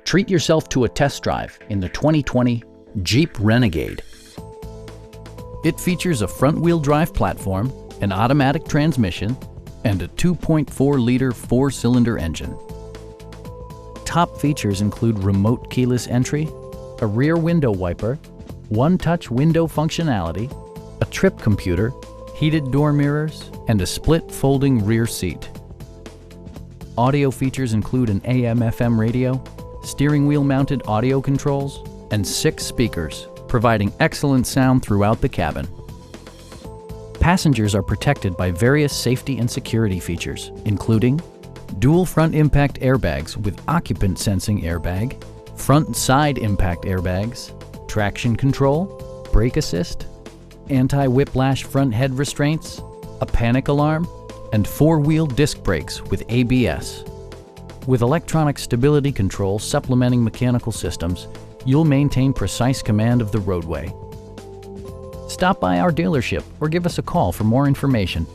Treat yourself to a test drive in the 2020 Jeep Renegade. It features a front-wheel drive platform, an automatic transmission, and a 2.4-liter four-cylinder engine. Top features include remote keyless entry, a rear window wiper, one-touch window functionality, a trip computer, heated door mirrors, and a split folding rear seat. Audio features include an AM/FM radio, steering wheel mounted audio controls, and 6 speakers, providing excellent sound throughout the cabin. Passengers are protected by various safety and security features, including dual front impact airbags with occupant sensing airbag, front and side impact airbags, traction control, brake assist, anti-whiplash front head restraints, a panic alarm, and 4-wheel disc brakes with ABS. With electronic stability control supplementing mechanical systems, you'll maintain precise command of the roadway. Stop by our dealership or give us a call for more information.